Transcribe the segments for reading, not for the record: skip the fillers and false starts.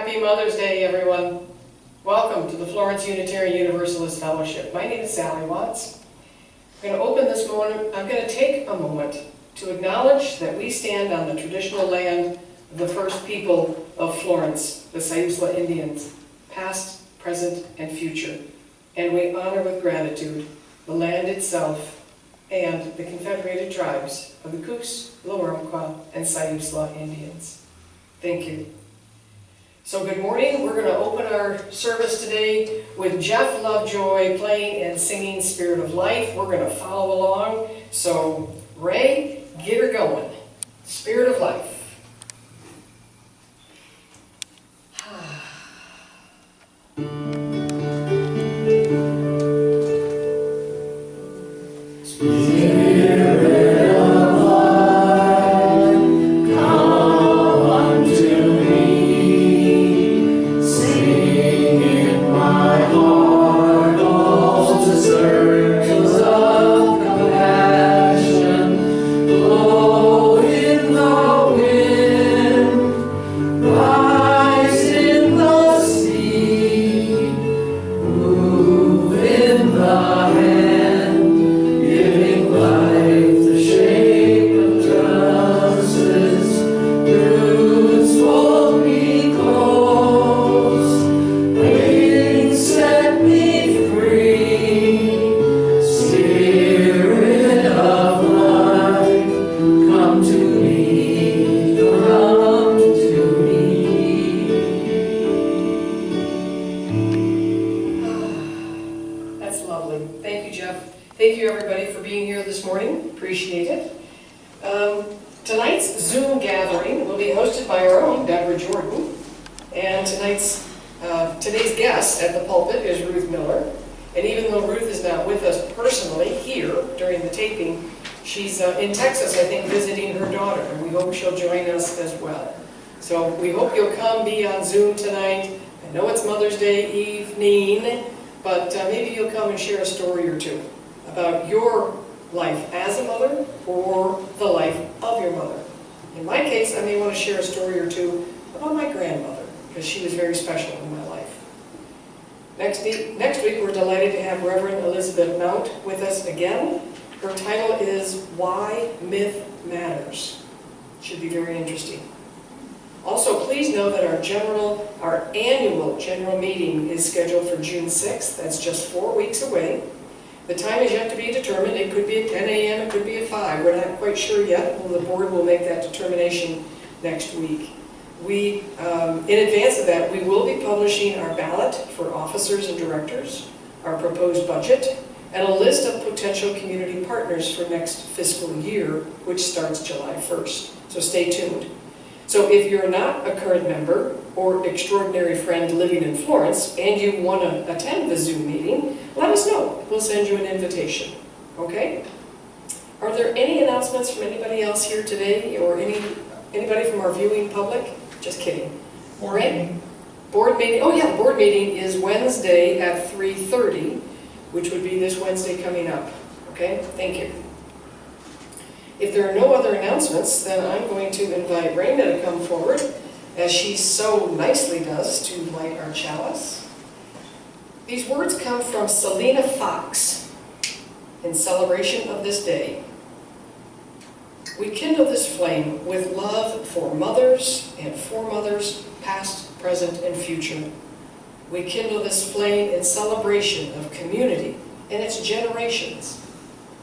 Happy Mother's Day, everyone. Welcome to the Florence Unitarian Universalist Fellowship. My name is Sally Watts. I'm going to open this morning. I'm going to take a moment to acknowledge that we stand on the traditional land of the first people of Florence, the Sayusla Indians, past, present, and future. And we honor with gratitude the land itself and the confederated tribes of the Coos, Lower-Umpqua, and Sayusla Indians. Thank you. So good morning. We're going to open our service today with Jeff Lovejoy playing and singing Spirit of Life. We're going to follow along. So Ray, get her going. Spirit of Life. Today's guest at the pulpit is Ruth Miller, and even though Ruth is not with us personally here during the taping, she's in Texas, I think, visiting her daughter, and we hope she'll join us as well. So we hope you'll come be on Zoom tonight. I know it's Mother's Day evening, but maybe you'll come and share a story or two about your life as a mother or the life of your mother. In my case, I may want to share a story or two about my grandmother, because she was very special in my life. Next week, we're delighted to have Reverend Elizabeth Mount with us again. Her title is Why Myth Matters. Should be very interesting. Also, please know that our annual general meeting is scheduled for June 6th. That's just 4 weeks away. The time is yet to be determined. It could be at 10 a.m., it could be at 5. We're not quite sure yet. Well, the board will make that determination next week. In advance of that, we will be publishing our ballot for officers and directors, our proposed budget, and a list of potential community partners for next fiscal year, which starts July 1st. So stay tuned. So if you're not a current member or extraordinary friend living in Florence and you want to attend the Zoom meeting, let us know. We'll send you an invitation. Okay? Are there any announcements from anybody else here today, or anybody from our viewing public? Just kidding. Board meeting. Board meeting. Oh yeah, the board meeting is Wednesday at 3:30, which would be this Wednesday coming up. Okay, thank you. If there are no other announcements, then I'm going to invite Raina to come forward, as she so nicely does, to light our chalice. These words come from Selena Fox in celebration of this day. We kindle this flame with love for mothers and foremothers, past, present, and future. We kindle this flame in celebration of community and its generations.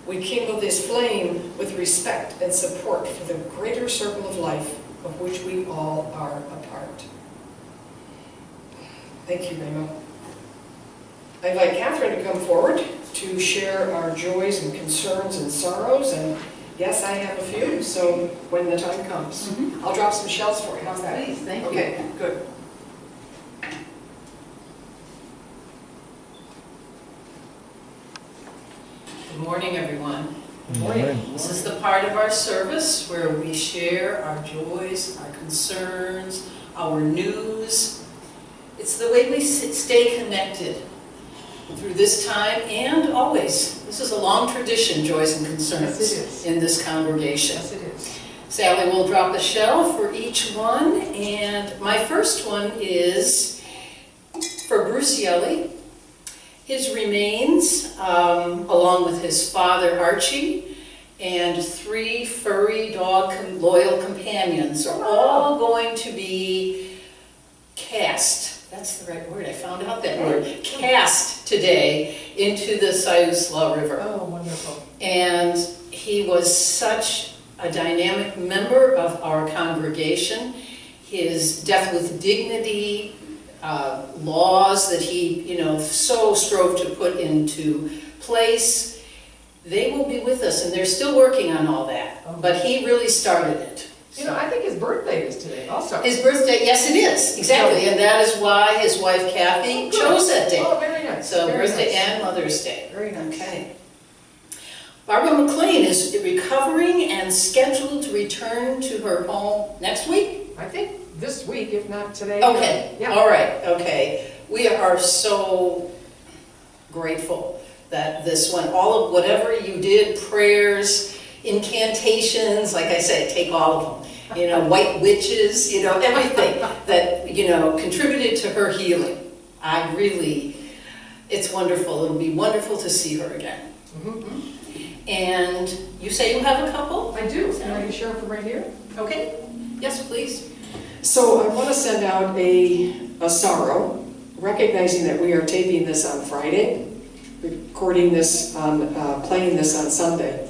We kindle this flame with respect and support for the greater circle of life of which we all are a part. Thank you, Remo. I invite Catherine to come forward to share our joys and concerns and sorrows, and yes, I have a few, so when the time comes. I'll drop some shells for you. How's that? Please, thank you. Okay, good. Good morning, everyone. Good morning. This is the part of our service where we share our joys, our concerns, our news. It's the way we stay connected through this time and always. This is a long tradition, joys and concerns, Yes, it is. in this congregation. Yes, it is. Sally will drop a shell for each one, and my first one is for Bruce Yelly. His remains, along with his father Archie, and 3 furry dog loyal companions are all going to be cast. That's the right word, I found out that word. Cast today into the Siuslaw River. Oh, wonderful. And he was such a dynamic member of our congregation. His death with dignity, laws that he, so strove to put into place, they will be with us, and they're still working on all that. But he really started it. I think his birthday is today also. His birthday, yes it is, exactly, and that is why his wife Kathy chose that day. Oh, very nice. So very birthday nice. and Mother's Day. Very nice. Okay. Barbara McLean is recovering and scheduled to return to her home next week? I think this week, if not today. Okay, Yeah. all right, okay. We are so grateful that this went, all of whatever you did, prayers, incantations, like I said, take all of them. White witches, everything that, contributed to her healing. It's wonderful. It'll be wonderful to see her again. Mm-hmm. And you say you have a couple? I do. Can I share from right here? Okay. Yes, please. So I want to send out a sorrow, recognizing that we are taping this on Friday, recording this on, playing this on Sunday.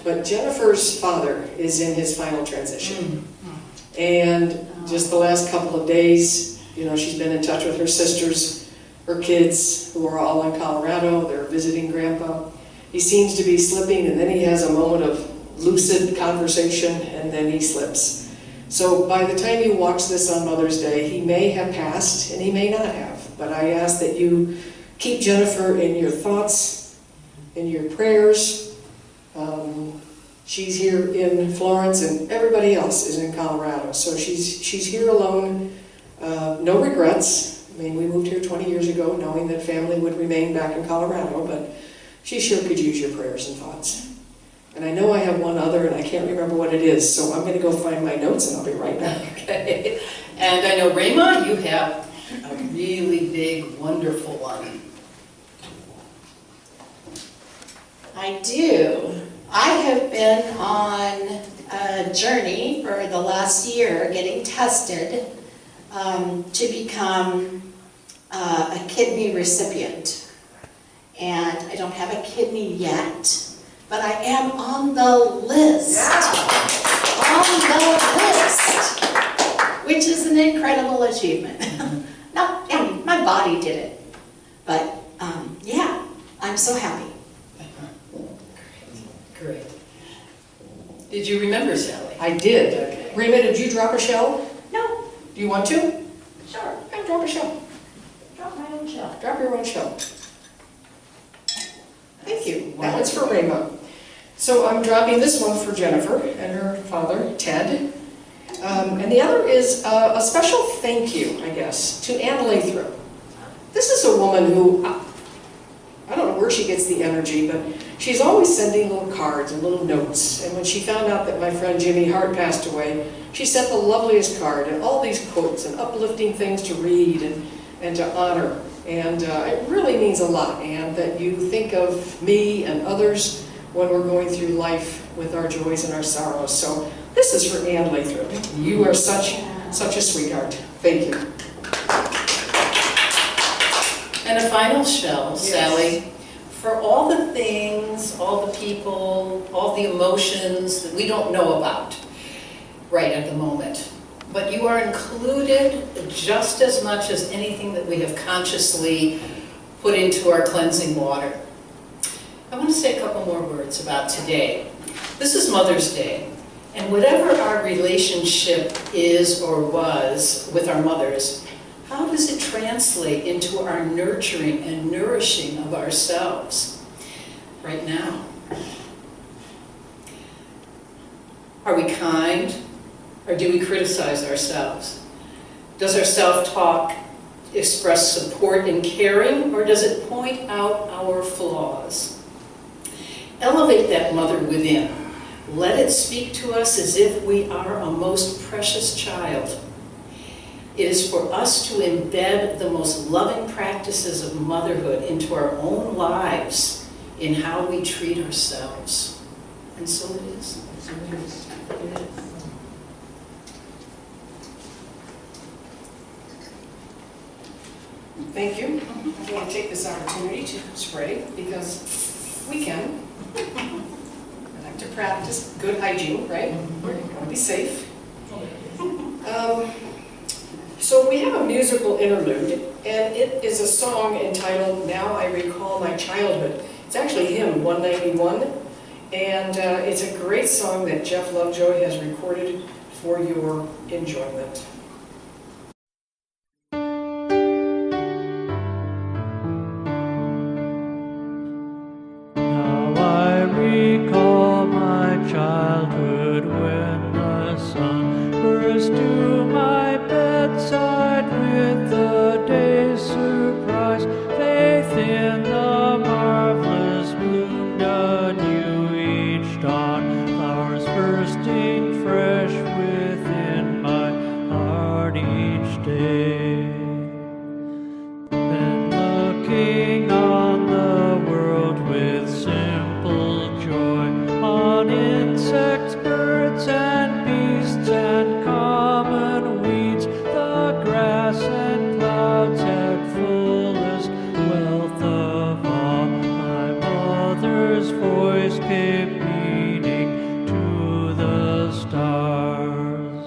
But Jennifer's father is in his final transition. And just the last couple of days, she's been in touch with her sisters, her kids, who are all in Colorado. They're visiting Grandpa. He seems to be slipping, and then he has a moment of lucid conversation, and then he slips. So by the time you watch this on Mother's Day, he may have passed, and he may not have. But I ask that you keep Jennifer in your thoughts, in your prayers. She's here in Florence, and everybody else is in Colorado. So she's here alone, no regrets. I mean, we moved here 20 years ago knowing that family would remain back in Colorado, but she sure could use your prayers and thoughts. And I know I have one other, and I can't remember what it is, so I'm going to go find my notes, and I'll be right back. Okay. And I know, Rayma, you have a really big, wonderful one. I do. I have been on a journey for the last year getting tested to become a kidney recipient. And I don't have a kidney yet, but I am on the list. Yeah. On the list, which is an incredible achievement. No, I mean, my body did it, but yeah, I'm so happy. Great. Did you remember, Sally? I did. Okay. Rayma, did you drop a shell? No, Do you want to? sure, Yeah, drop a shell. drop my own shell. Drop your own shell. Thank you. That one's for Rayma. So I'm dropping this one for Jennifer and her father, Ted. And the other is a special thank you, I guess, to Ann Lathrop. This is a woman who, I don't know where she gets the energy, but she's always sending little cards and little notes. And when she found out that my friend Jimmy Hart passed away, she sent the loveliest card and all these quotes and uplifting things to read and to honor. And it really means a lot, Ann, that you think of me and others when we're going through life with our joys and our sorrows. So this is for Ann Lathrop. You are such a sweetheart. Thank you. And a final shell, Yes. Sally, for all the things, all the people, all the emotions that we don't know about right at the moment. But you are included just as much as anything that we have consciously put into our cleansing water. I want to say a couple more words about today. This is Mother's Day, and whatever our relationship is or was with our mothers, how does it translate into our nurturing and nourishing of ourselves right now? Are we kind, or do we criticize ourselves? Does our self-talk express support and caring, or does it point out our flaws? Elevate that mother within. Let it speak to us as if we are a most precious child. It is for us to embed the most loving practices of motherhood into our own lives in how we treat ourselves. And so it is. So it is. It is. Thank you. I want to take this opportunity to spray because we can. I like to practice good hygiene, right? We're going to be safe. So we have a musical interlude, and it is a song entitled "Now I Recall My Childhood." It's actually hymn 191, and it's a great song that Jeff Lovejoy has recorded for your enjoyment. Now I recall my childhood when the sun burst to my bedside with the day's surprise. Faith in the marvelous bloomed anew each dawn, flowers bursting fresh within my heart each day. Then looking on the world with simple joy, on insects, birds, and beasts, and common weeds, the grass and clouds had fullest wealth of all. My mother's voice gave meaning to the stars.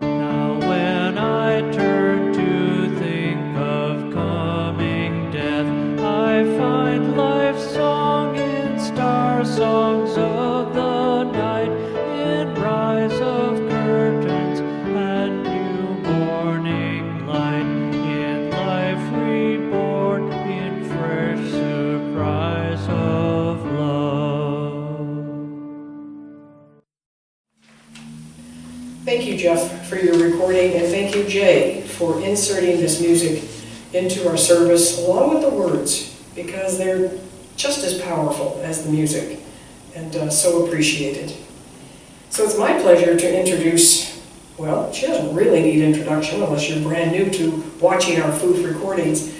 Now when I turn to think of coming death, I find life's song in star songs of the night, in rise of curtains and new morning light, in life reborn, in fresh surprise of love. Thank you, Jeff, for your recording, and thank you, Jay, for inserting this music into our service along with the words, because they're just as powerful as the music, and so appreciated. So it's my pleasure to introduce, well, she doesn't really need introduction unless you're brand new to watching our FOOF recordings,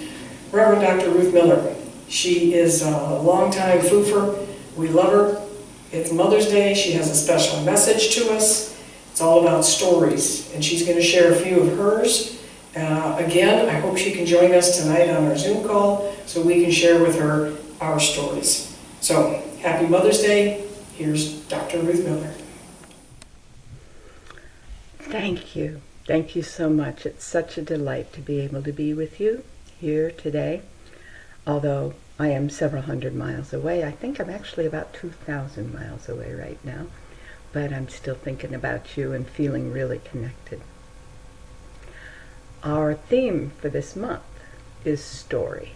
Reverend Dr. Ruth Miller. She is a longtime FOOFer. We love her. It's Mother's Day. She has a special message to us. It's all about stories, and she's going to share a few of hers. Again, I hope she can join us tonight on our Zoom call so we can share with her our stories. So, happy Mother's Day. Here's Dr. Ruth Miller. Thank you. Thank you so much. It's such a delight to be able to be with you here today. Although I am several hundred miles away, I think I'm actually about 2,000 miles away right now. But I'm still thinking about you and feeling really connected. Our theme for this month is story.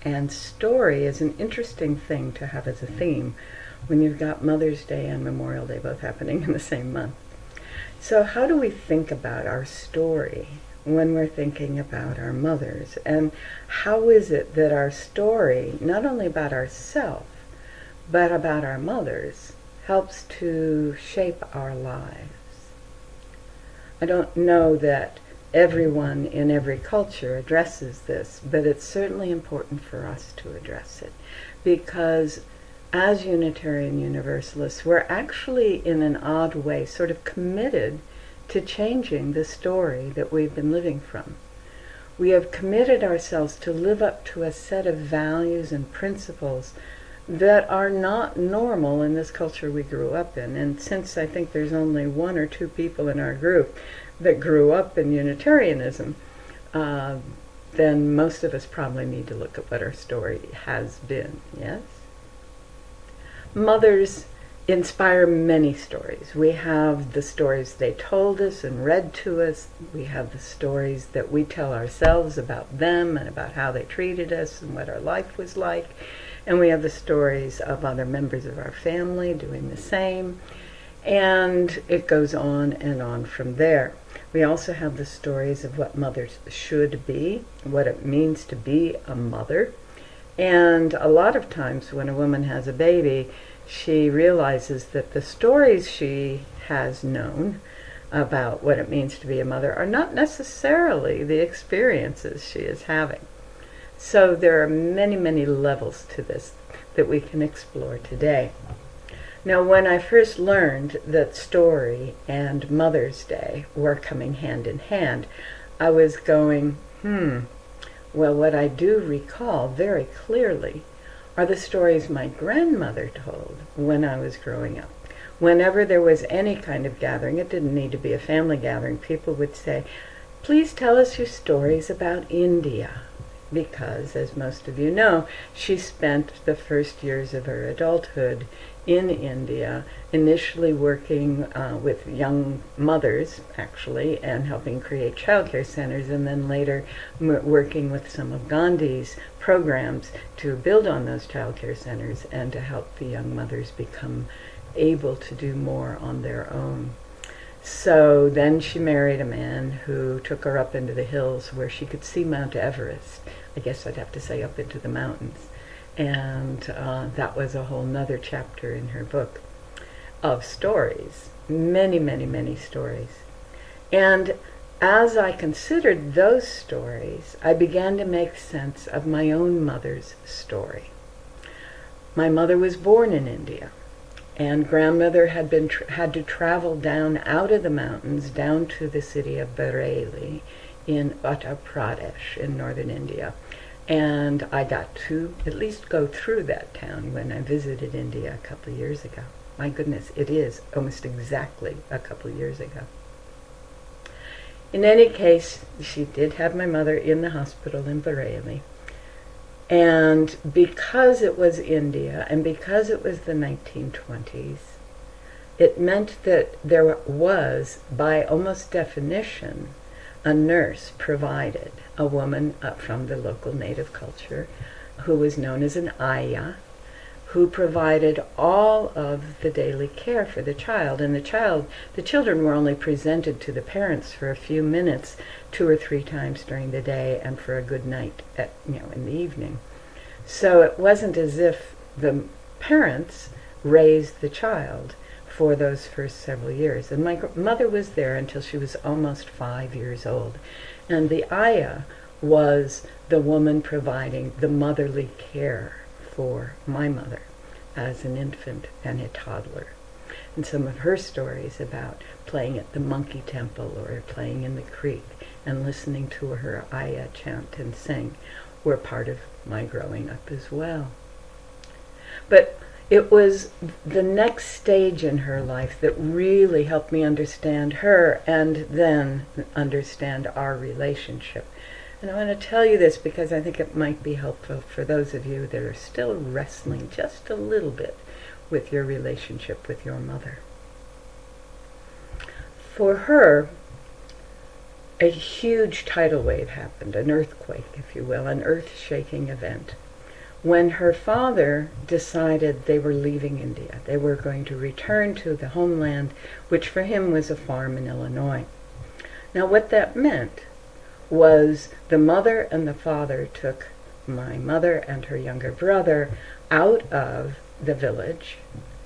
And story is an interesting thing to have as a theme when you've got Mother's Day and Memorial Day both happening in the same month. So how do we think about our story when we're thinking about our mothers? And how is it that our story, not only about ourselves, but about our mothers, helps to shape our lives? I don't know that everyone in every culture addresses this, but it's certainly important for us to address it, because as Unitarian Universalists, we're actually in an odd way sort of committed to changing the story that we've been living from. We have committed ourselves to live up to a set of values and principles that are not normal in this culture we grew up in. And since I think there's only one or two people in our group that grew up in Unitarianism, then most of us probably need to look at what our story has been, yes? Mothers inspire many stories. We have the stories they told us and read to us. We have the stories that we tell ourselves about them and about how they treated us and what our life was like. And we have the stories of other members of our family doing the same. And it goes on and on from there. We also have the stories of what mothers should be, what it means to be a mother. And a lot of times when a woman has a baby, she realizes that the stories she has known about what it means to be a mother are not necessarily the experiences she is having. So there are many, many levels to this that we can explore today. Now, when I first learned that story and Mother's Day were coming hand in hand, I was going, well, what I do recall very clearly are the stories my grandmother told when I was growing up. Whenever there was any kind of gathering, it didn't need to be a family gathering, people would say, please tell us your stories about India. Because, as most of you know, she spent the first years of her adulthood in India, initially working with young mothers, actually, and helping create childcare centers, and then later working with some of Gandhi's programs to build on those childcare centers and to help the young mothers become able to do more on their own. So then she married a man who took her up into the hills where she could see Mount Everest. I guess I'd have to say up into the mountains. And that was a whole nother chapter in her book of stories. Many, many, many stories. And as I considered those stories, I began to make sense of my own mother's story. My mother was born in India. And grandmother had to travel down out of the mountains down to the city of Bareilly in Uttar Pradesh in northern India. And I got to at least go through that town when I visited India a couple of years ago. My goodness, it is almost exactly a couple of years ago. In any case, she did have my mother in the hospital in Bareilly. And because it was India, and because it was the 1920s, it meant that there was, by almost definition, a nurse provided, a woman from the local native culture, who was known as an ayah, who provided all of the daily care for the child. And the children were only presented to the parents for a few minutes, 2 or 3 times during the day, and for a good night in the evening. So it wasn't as if the parents raised the child for those first several years. And my mother was there until she was almost 5 years old. And the ayah was the woman providing the motherly care for my mother as an infant and a toddler. And some of her stories about playing at the monkey temple or playing in the creek and listening to her ayah chant and sing were part of my growing up as well. But it was the next stage in her life that really helped me understand her and then understand our relationship. And I want to tell you this because I think it might be helpful for those of you that are still wrestling just a little bit with your relationship with your mother. For her, a huge tidal wave happened, an earthquake, if you will, an earth-shaking event, when her father decided they were leaving India. They were going to return to the homeland, which for him was a farm in Illinois. Now, what that meant was the mother and the father took my mother and her younger brother out of the village,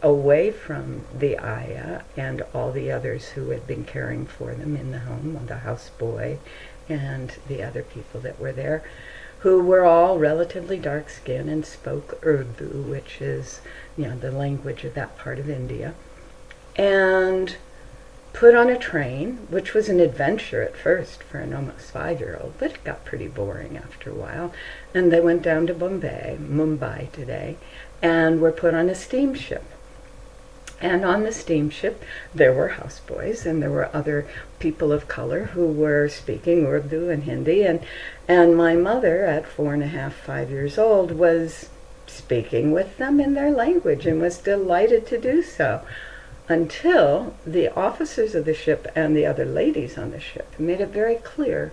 away from the ayah and all the others who had been caring for them in the home, the houseboy and the other people that were there, who were all relatively dark-skinned and spoke Urdu, which is, the language of that part of India, and put on a train, which was an adventure at first for an almost 5-year-old, but it got pretty boring after a while. And they went down to Mumbai today, and were put on a steamship. And on the steamship, there were houseboys, and there were other people of color who were speaking Urdu and Hindi, and my mother, at 4.5, 5 years old, was speaking with them in their language and was delighted to do so, until the officers of the ship and the other ladies on the ship made it very clear,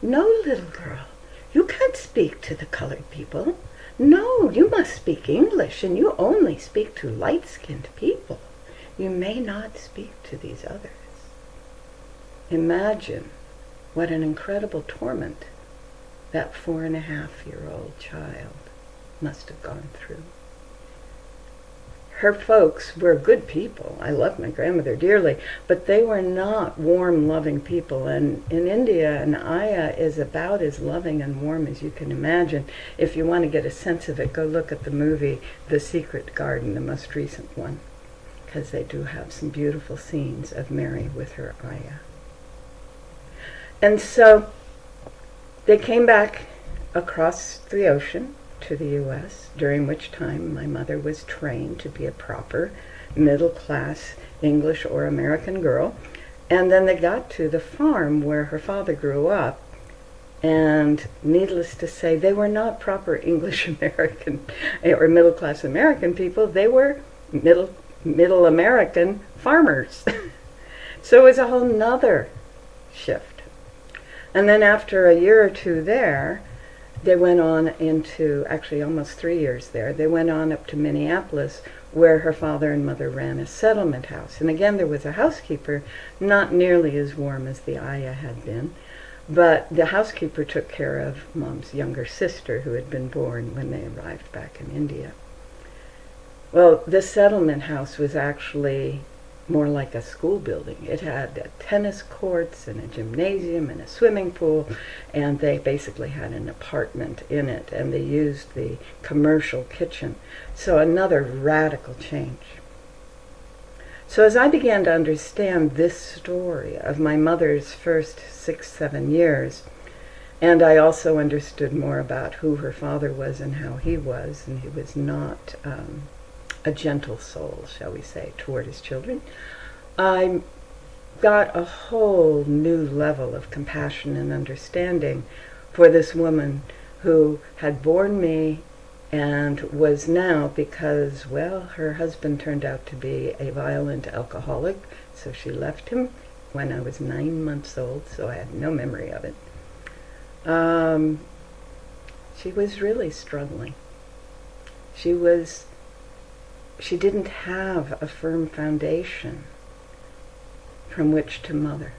no, little girl, you can't speak to the colored people. No, you must speak English, and you only speak to light-skinned people. You may not speak to these others. Imagine what an incredible torment that 4.5-year-old child must have gone through. her folks were good people. I loved my grandmother dearly, but they were not warm, loving people. And in India, an ayah is about as loving and warm as you can imagine. If you want to get a sense of it, go look at the movie The Secret Garden, the most recent one, because they do have some beautiful scenes of Mary with her ayah. And so they came back across the ocean to the U.S., during which time my mother was trained to be a proper middle-class English or American girl. And then they got to the farm where her father grew up, and needless to say, they were not proper English American or middle-class American people. They were middle American farmers. So it was a whole nother shift. And then after a year or two there, they went on into, actually almost 3 years there, they went on up to Minneapolis, where her father and mother ran a settlement house. And again, there was a housekeeper, not nearly as warm as the ayah had been, but the housekeeper took care of Mom's younger sister, who had been born when they arrived back in India. Well, this settlement house was actually more like a school building. It had tennis courts and a gymnasium and a swimming pool, and they basically had an apartment in it, and they used the commercial kitchen. So another radical change. So as I began to understand this story of my mother's first 6-7 years, and I also understood more about who her father was and how he was, and he was not a gentle soul, shall we say, toward his children, I got a whole new level of compassion and understanding for this woman who had borne me and was now, because, well, her husband turned out to be a violent alcoholic, so she left him when I was 9 months old, so I had no memory of it. She was really struggling. She didn't have a firm foundation from which to mother.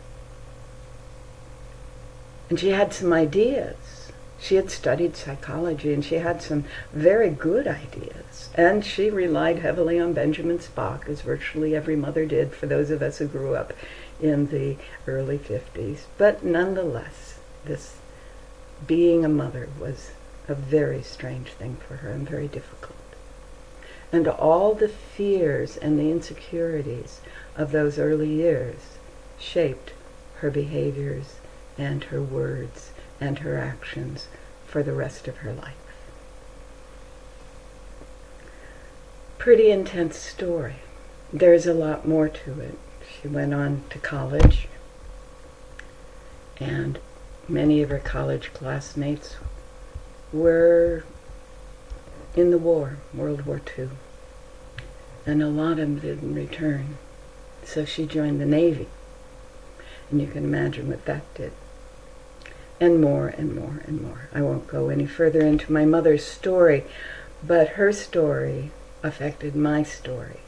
And she had some ideas. She had studied psychology, and she had some very good ideas. And she relied heavily on Benjamin Spock, as virtually every mother did for those of us who grew up in the early 50s. But nonetheless, this being a mother was a very strange thing for her and very difficult. And all the fears and the insecurities of those early years shaped her behaviors and her words and her actions for the rest of her life. Pretty intense story. There's a lot more to it. She went on to college, and many of her college classmates were in the war, World War II. And a lot of them didn't return. So she joined the Navy. And you can imagine what that did. And more and more and more. I won't go any further into my mother's story, but her story affected my story.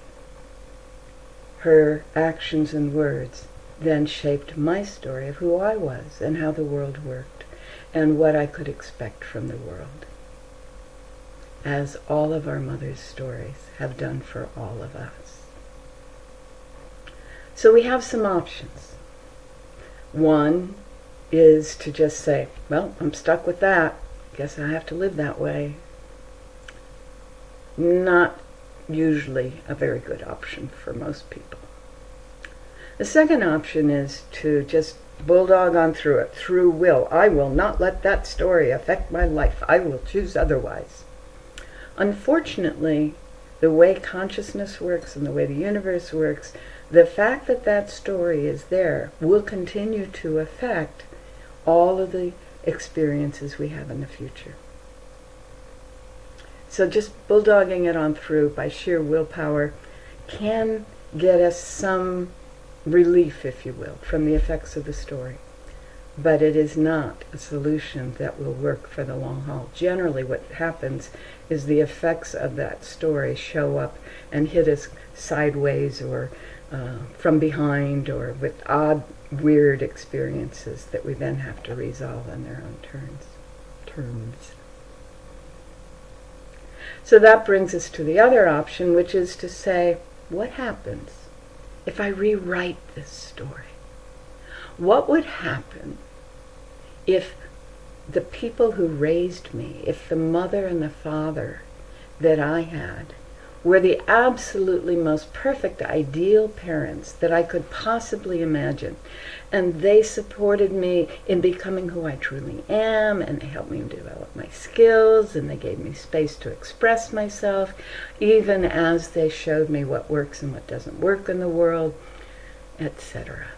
Her actions and words then shaped my story of who I was and how the world worked and what I could expect from the world, as all of our mothers' stories have done for all of us. So we have some options. One is to just say, well, I'm stuck with that. Guess I have to live that way. Not usually a very good option for most people. The second option is to just bulldog on through it, through will. I will not let that story affect my life. I will choose otherwise. Unfortunately, the way consciousness works and the way the universe works, the fact that that story is there will continue to affect all of the experiences we have in the future. So just bulldogging it on through by sheer willpower can get us some relief, if you will, from the effects of the story. But it is not a solution that will work for the long haul. Generally what happens is the effects of that story show up and hit us sideways or from behind, or with odd, weird experiences that we then have to resolve on their own terms. So that brings us to the other option, which is to say, what happens if I rewrite this story? What would happen if the people who raised me, if the mother and the father that I had were the absolutely most perfect, ideal parents that I could possibly imagine, and they supported me in becoming who I truly am, and they helped me develop my skills, and they gave me space to express myself, even as they showed me what works and what doesn't work in the world, etc.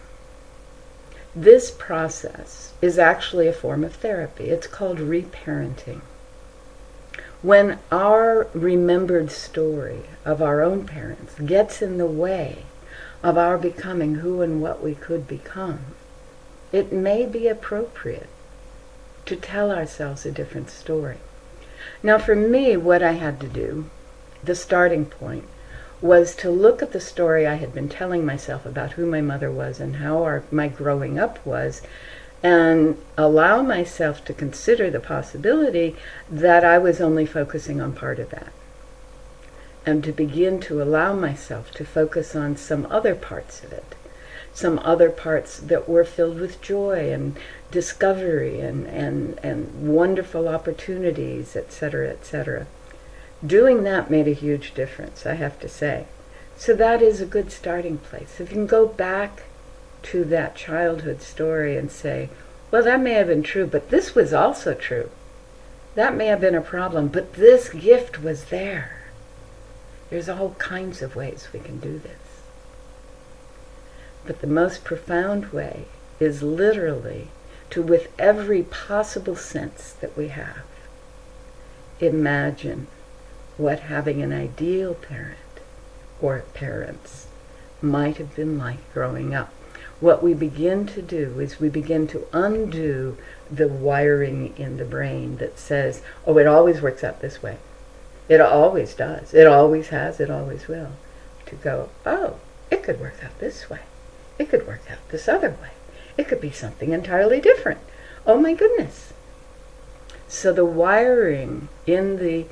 This process is actually a form of therapy. It's called reparenting. When our remembered story of our own parents gets in the way of our becoming who and what we could become, it may be appropriate to tell ourselves a different story. Now for me, what I had to do, the starting point, was to look at the story I had been telling myself about who my mother was and how my growing up was, and allow myself to consider the possibility that I was only focusing on part of that. And to begin to allow myself to focus on some other parts of it, some other parts that were filled with joy and discovery and wonderful opportunities, etc., etc. Doing that made a huge difference, I have to say. So that is a good starting place. If you can go back to that childhood story and say, well, that may have been true, but this was also true. That may have been a problem, but this gift was there. There's all kinds of ways we can do this. But the most profound way is literally to, with every possible sense that we have, imagine what having an ideal parent or parents might have been like growing up. What we begin to do is we begin to undo the wiring in the brain that says, oh, it always works out this way. It always does. It always has. It always will. To go, oh, it could work out this way. It could work out this other way. It could be something entirely different. Oh my goodness. So the wiring in the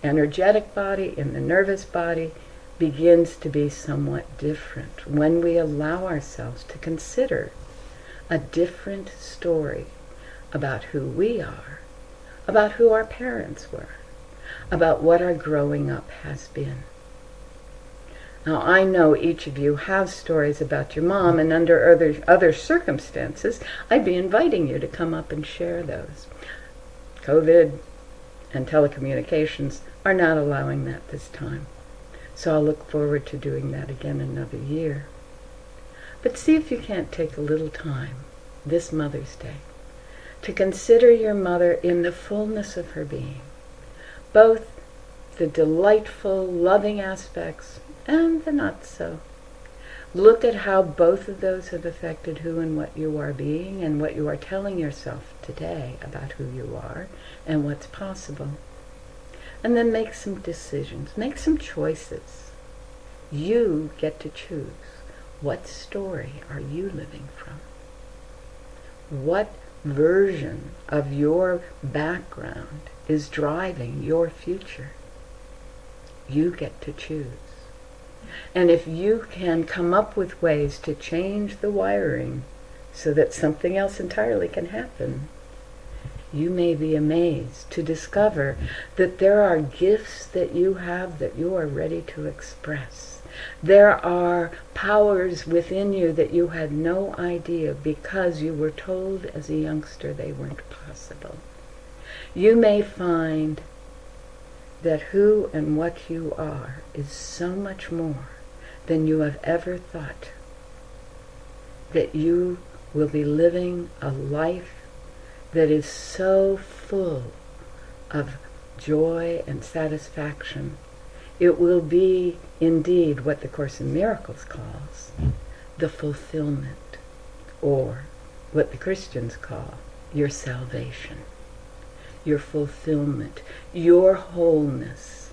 energetic body, in the nervous body, begins to be somewhat different when we allow ourselves to consider a different story about who we are, about who our parents were, about what our growing up has been. Now, I know each of you have stories about your mom, and under other circumstances, I'd be inviting you to come up and share those. COVID and telecommunications are not allowing that this time. So I'll look forward to doing that again another year. But see if you can't take a little time this Mother's Day to consider your mother in the fullness of her being, both the delightful, loving aspects and the not so. Look at how both of those have affected who and what you are being and what you are telling yourself today about who you are and what's possible. And then make some decisions, make some choices. You get to choose. What story are you living from? What version of your background is driving your future? You get to choose. And if you can come up with ways to change the wiring so that something else entirely can happen, you may be amazed to discover that there are gifts that you have that you are ready to express. There are powers within you that you had no idea because you were told as a youngster they weren't possible. You may find that who and what you are is so much more than you have ever thought. That you will be living a life that is so full of joy and satisfaction. It will be indeed what the Course in Miracles calls the fulfillment, or what the Christians call your salvation, your fulfillment, your wholeness,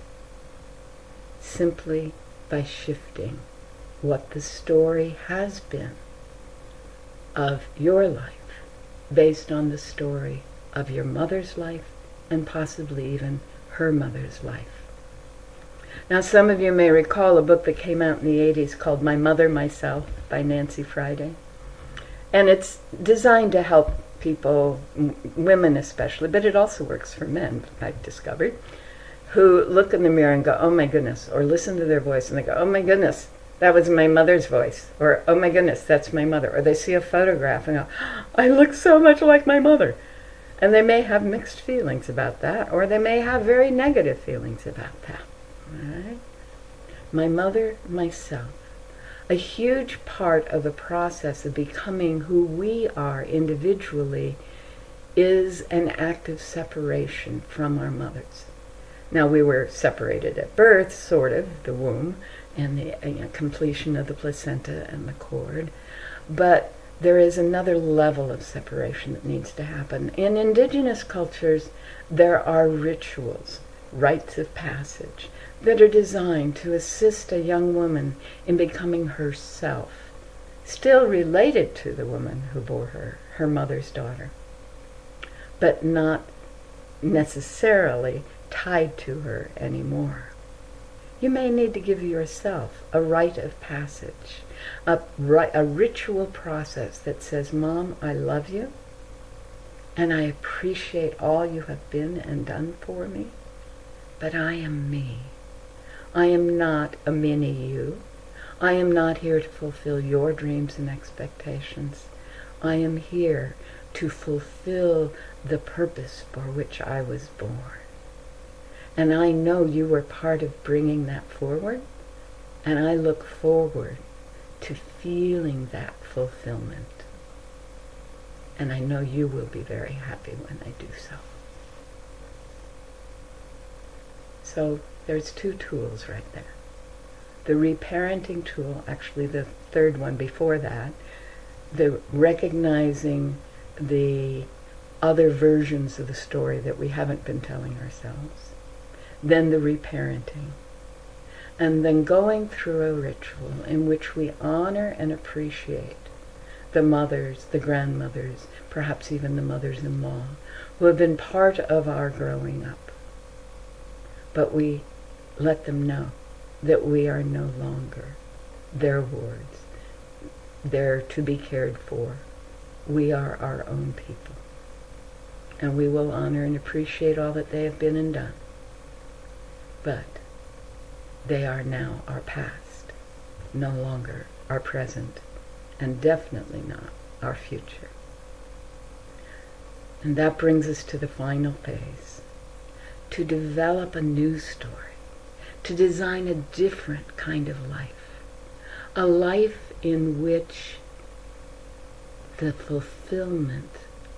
simply by shifting what the story has been of your life based on the story of your mother's life and possibly even her mother's life. Now, some of you may recall a book that came out in the 80s called My Mother, Myself by Nancy Friday. And it's designed to help people, women especially, but it also works for men, I've discovered, who look in the mirror and go, oh my goodness, or listen to their voice and they go, oh my goodness, that was my mother's voice, or oh my goodness, that's my mother. Or they see a photograph and go, I look so much like my mother. And they may have mixed feelings about that, or they may have very negative feelings about that. Right? My mother, myself. A huge part of the process of becoming who we are individually is an act of separation from our mothers. Now, we were separated at birth, sort of, the womb, and the completion of the placenta and the cord, but there is another level of separation that needs to happen. In indigenous cultures, there are rituals, rites of passage, that are designed to assist a young woman in becoming herself, still related to the woman who bore her, her mother's daughter, but not necessarily tied to her anymore. You may need to give yourself a rite of passage, a ritual process that says, Mom, I love you, and I appreciate all you have been and done for me, but I am me. I am not a mini you. I am not here to fulfill your dreams and expectations. I am here to fulfill the purpose for which I was born. And I know you were part of bringing that forward, and I look forward to feeling that fulfillment. And I know you will be very happy when I do so. So there's two tools right there. The reparenting tool, actually the third one before that, the recognizing the other versions of the story that we haven't been telling ourselves. Then the reparenting. And then going through a ritual in which we honor and appreciate the mothers, the grandmothers, perhaps even the mothers-in-law, who have been part of our growing up. But we let them know that we are no longer their wards. They're to be cared for. We are our own people. And we will honor and appreciate all that they have been and done. But they are now our past, no longer our present, and definitely not our future. And that brings us to the final phase, to develop a new story, to design a different kind of life, a life in which the fulfillment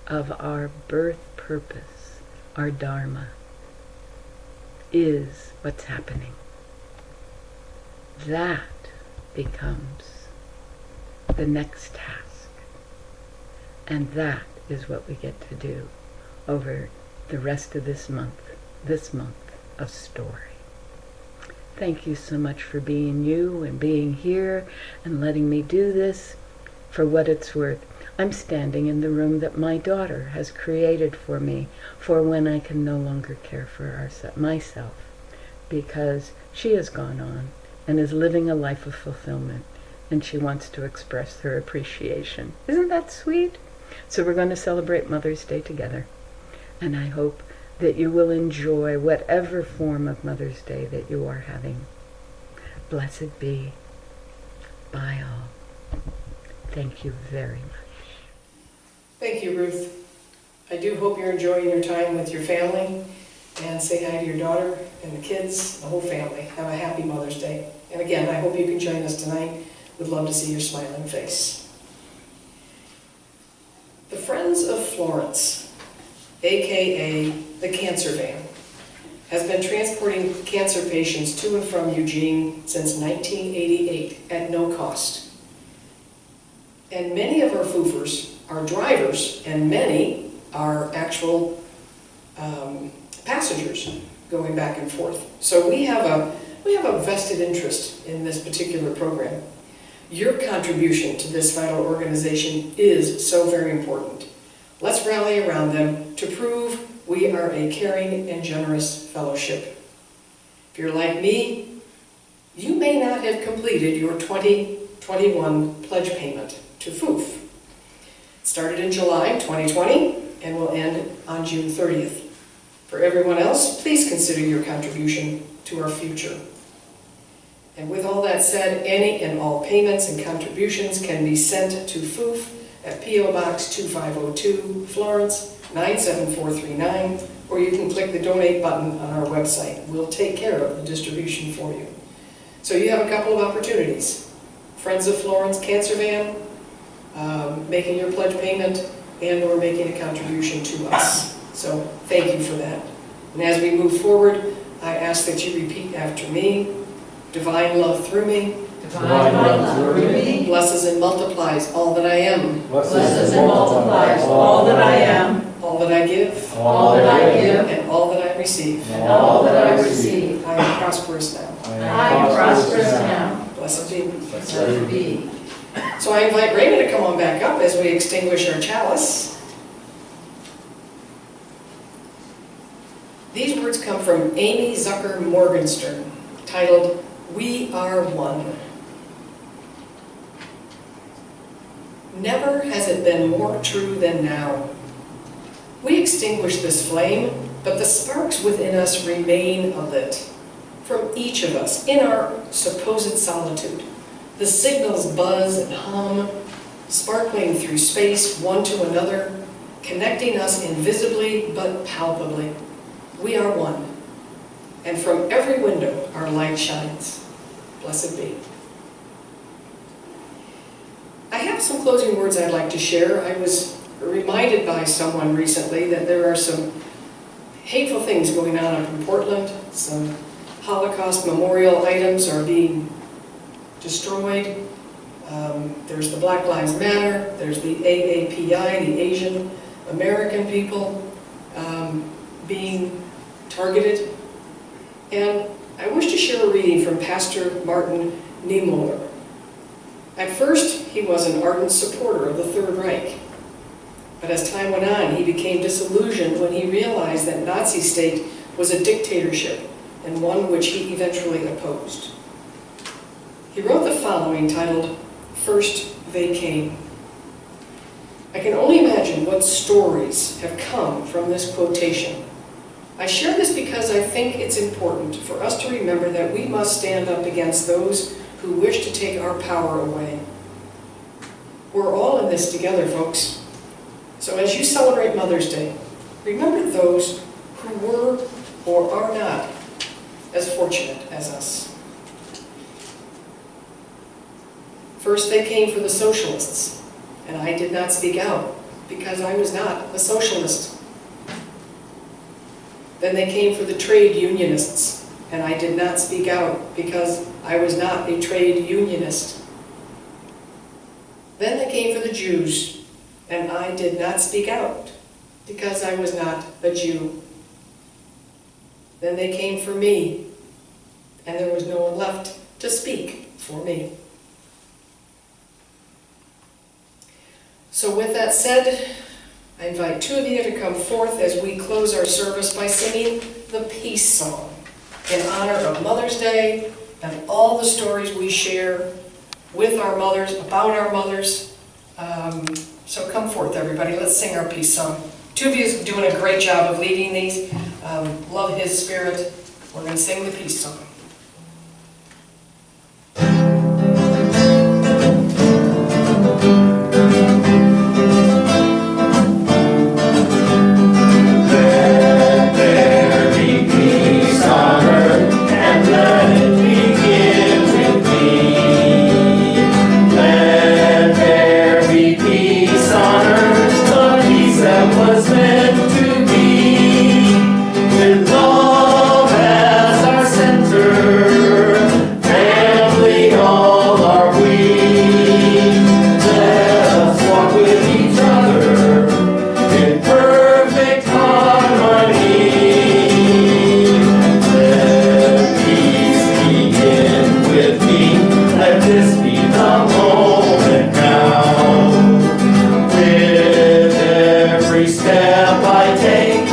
of our birth purpose, our dharma, is what's happening. That becomes the next task. And that is what we get to do over the rest of this month of story. Thank you so much for being you and being here and letting me do this. For what it's worth, I'm standing in the room that my daughter has created for me for when I can no longer care for myself, because she has gone on and is living a life of fulfillment, and she wants to express her appreciation. Isn't that sweet? So we're going to celebrate Mother's Day together, and I hope that you will enjoy whatever form of Mother's Day that you are having. Blessed be. Bye all. Thank you very much. Thank you, Ruth. I do hope you're enjoying your time with your family, and say hi to your daughter and the kids, the whole family. Have a happy Mother's Day. And again, I hope you can join us tonight. We'd love to see your smiling face. The Friends of Florence, aka the Cancer Van, has been transporting cancer patients to and from Eugene since 1988 at no cost. And many of our foofers are drivers, and many are actual passengers going back and forth. So we have a vested interest in this particular program. Your contribution to this vital organization is so very important. Let's rally around them to prove we are a caring and generous fellowship. If you're like me, You may not have completed your 2021 pledge payment to FOOF. It started in July 2020 and will end on June 30th. For everyone else, please consider your contribution to our future. And with all that said, any and all payments and contributions can be sent to FOOF at P.O. Box 2502, Florence 97439, or you can click the donate button on our website. We'll take care of the distribution for you. So you have a couple of opportunities. Friends of Florence Cancer Van, making your pledge payment, and or making a contribution to us. So thank you for that. And as we move forward, I ask that you repeat after me. Divine love through me. Divine love through me. Blesses and multiplies all that I am. Blesses and multiplies all that I am. All that I give. All that I give. And all that I receive. And all that I receive. I am prosperous now. I am prosperous now. Blessed be. Blessed be. So I invite Raymond to come on back up as we extinguish our chalice. These words come from Amy Zucker Morgenstern, titled, "We Are One." Never has it been more true than now. We extinguish this flame, but the sparks within us remain alit. From each of us, in our supposed solitude, the signals buzz and hum, sparkling through space one to another, connecting us invisibly but palpably. We are one, and from every window our light shines. Blessed be. I have some closing words I'd like to share. I was reminded by someone recently that there are some hateful things going on up in Portland. Some Holocaust memorial items are being destroyed. There's the Black Lives Matter, there's the AAPI, the Asian American people being targeted. And I wish to share a reading from Pastor Martin Niemöller. At first, he was an ardent supporter of the Third Reich. But as time went on, he became disillusioned when he realized that Nazi state was a dictatorship and one which he eventually opposed. He wrote the following, titled, "First They Came." I can only imagine what stories have come from this quotation. I share this because I think it's important for us to remember that we must stand up against those who wish to take our power away. We're all in this together, folks. So as you celebrate Mother's Day, remember those who were or are not as fortunate as us. First they came for the socialists, and I did not speak out because I was not a socialist. Then they came for the trade unionists, and I did not speak out because I was not a trade unionist. Then they came for the Jews, and I did not speak out because I was not a Jew. Then they came for me, and there was no one left to speak for me. So with that said, I invite two of you to come forth as we close our service by singing the peace song in honor of Mother's Day and all the stories we share with our mothers, about our mothers. So come forth, everybody. Let's sing our peace song. Two of you are doing a great job of leading these. Love his spirit. We're going to sing the peace song. Step I take